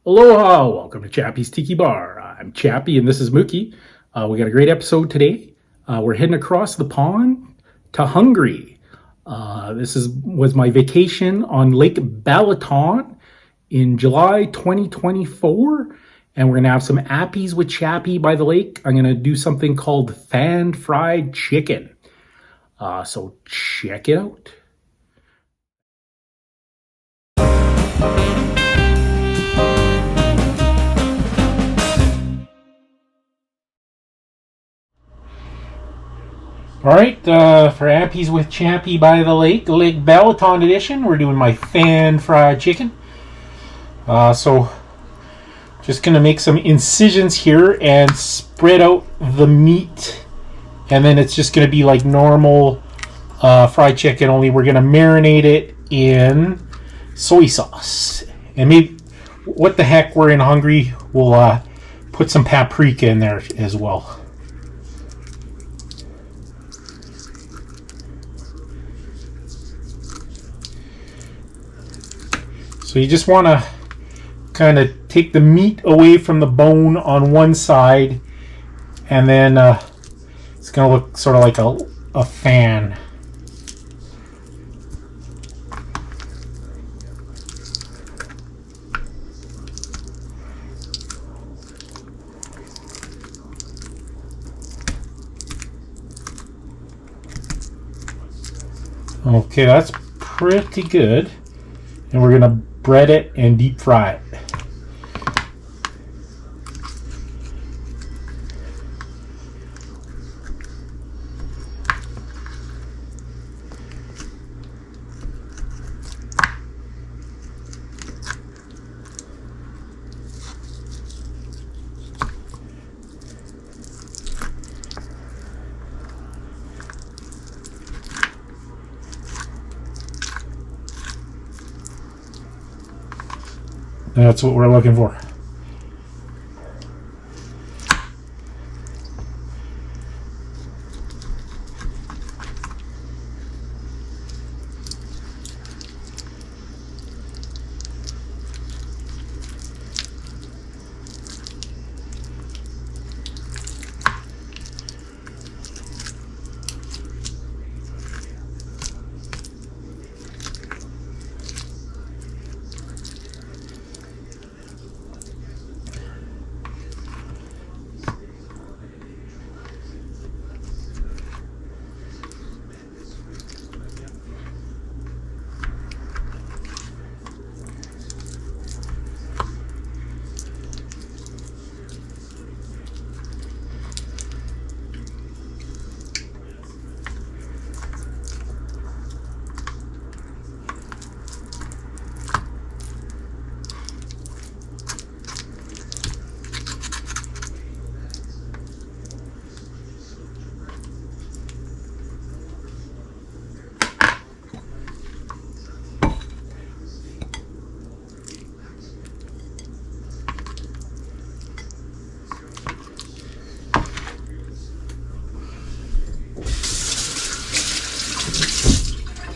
Aloha, welcome to Chappy's Tiki Bar. I'm Chappy and this is Mookie. We got a great episode today. We're heading across the pond to Hungary. Was my vacation on Lake Balaton in July 2024. And we're going to have some appies with Chappy by the lake. I'm going to do something called fan fried chicken. So check it out. All right, for appies with Chappy by the lake, Lake Balaton edition, we're doing my fan fried chicken. So just gonna make some incisions here and spread out the meat, and then it's just gonna be like normal fried chicken, only we're gonna marinate it in soy sauce. And maybe, what the heck, we're in Hungary, we'll put some paprika in there as well. So you just want to kind of take the meat away from the bone on one side, and then it's going to look sort of like a fan. Okay, that's pretty good. And we're going to bread it and deep fry it. That's what we're looking for.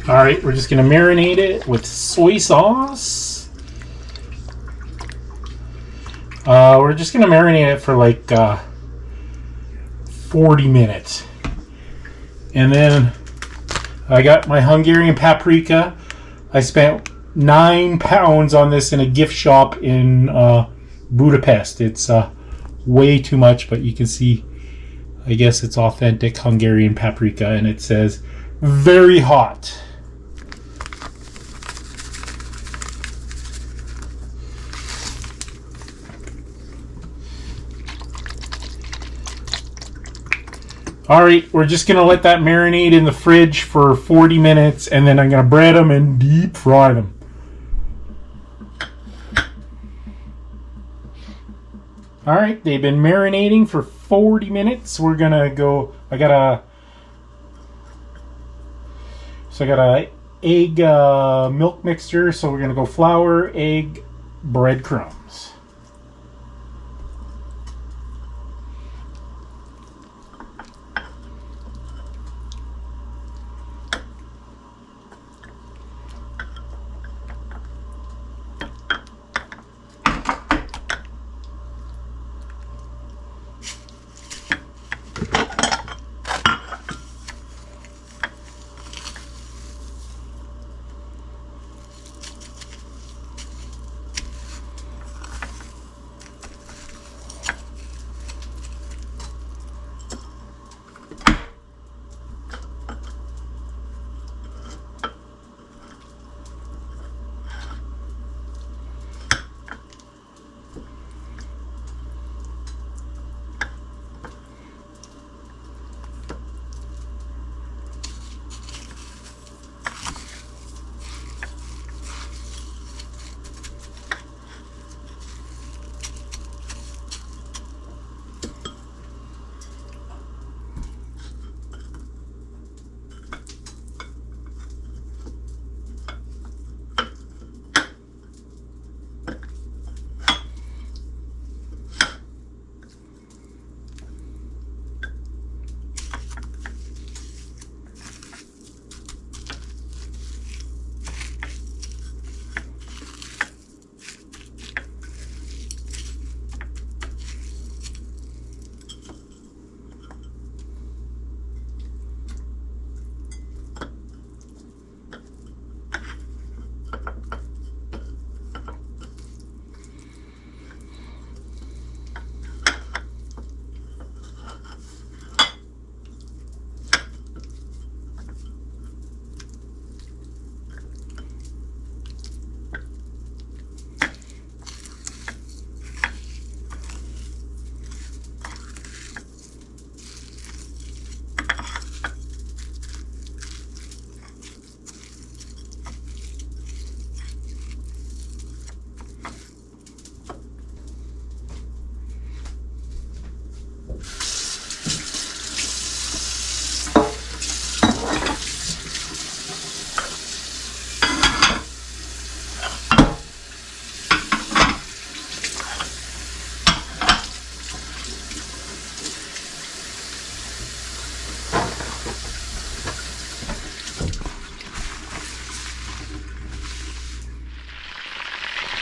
All right, we're just going to marinate it with soy sauce. We're just going to marinate it for like 40 minutes. And then I got my Hungarian paprika. I spent 9 pounds on this in a gift shop in Budapest. It's way too much, but you can see, I guess it's authentic Hungarian paprika, and it says very hot. Alright, we're just going to let that marinate in the fridge for 40 minutes, and then I'm going to bread them and deep fry them. Alright, they've been marinating for 40 minutes. We're going to go, I got a egg milk mixture, so we're going to go flour, egg, breadcrumbs.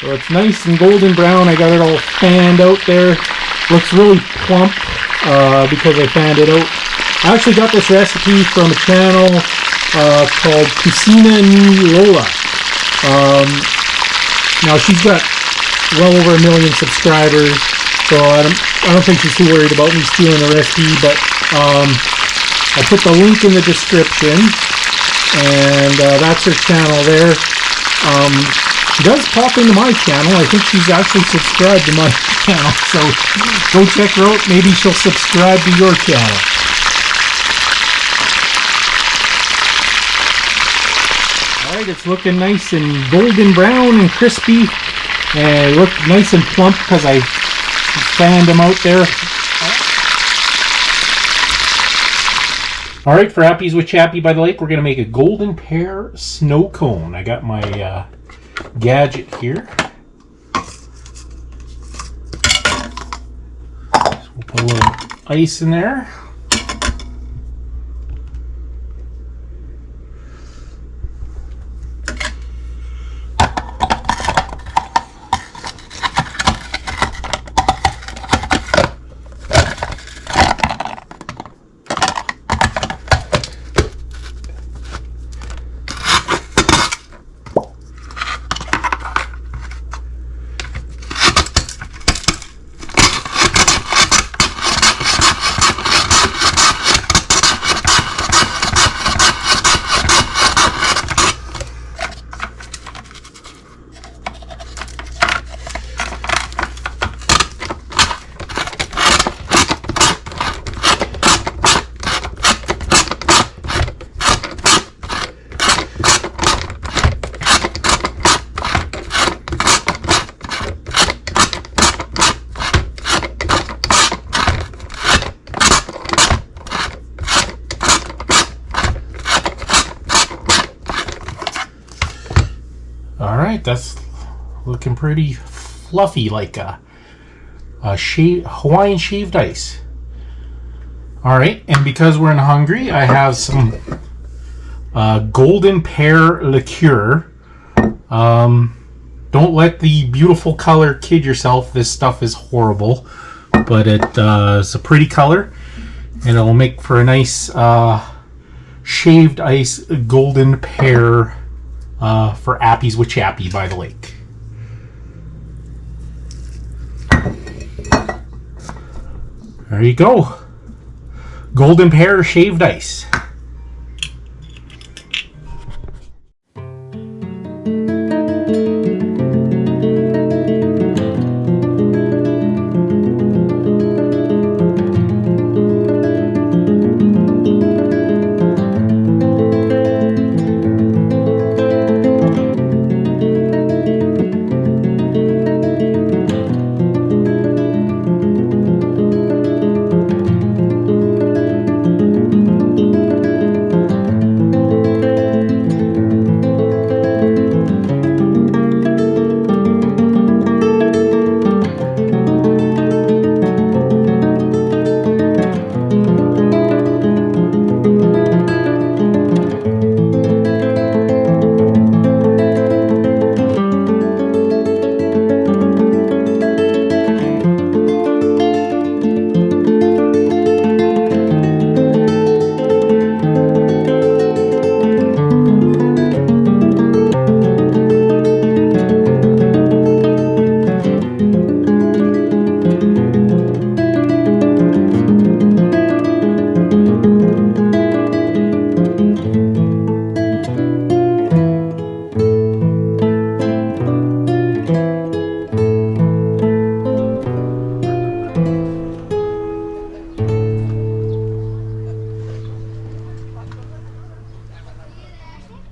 So it's nice and golden brown. I got it all fanned out there. Looks really plump because I fanned it out. I actually got this recipe from a channel called Kusina Di Lola. Now she's got well over 1 million subscribers, so I don't think she's too worried about me stealing the recipe, but I put the link in the description, and that's her channel there. She does pop into my channel. I think she's actually subscribed to my channel, so go check her out. Maybe she'll subscribe to your channel. Alright, it's looking nice and golden brown and crispy, and it looked nice and plump because I fanned them out there. Alright, for Apples with Chappy by the Lake, we're going to make a golden pear snow cone. I got my gadget here. So we'll put a little ice in there. Alright, that's looking pretty fluffy, like a Hawaiian shaved ice. Alright, and because we're in Hungary, I have some golden pear liqueur. Don't let the beautiful color kid yourself. This stuff is horrible, but it's a pretty color, and it'll make for a nice shaved ice golden pear for Apples with Chappy by the Lake. There you go. Golden pear shaved ice.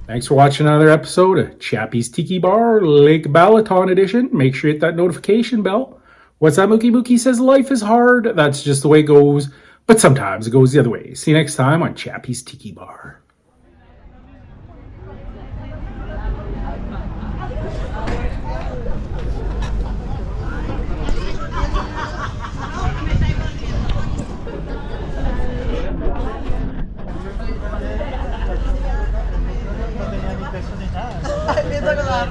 Thanks for watching another episode of Chappy's Tiki Bar, Lake Balaton edition. Make sure you hit that notification bell. What's that, Mookie? Mookie says life is hard. That's just the way it goes, but sometimes it goes the other way. See you next time on Chappy's Tiki Bar. Ito ko lang.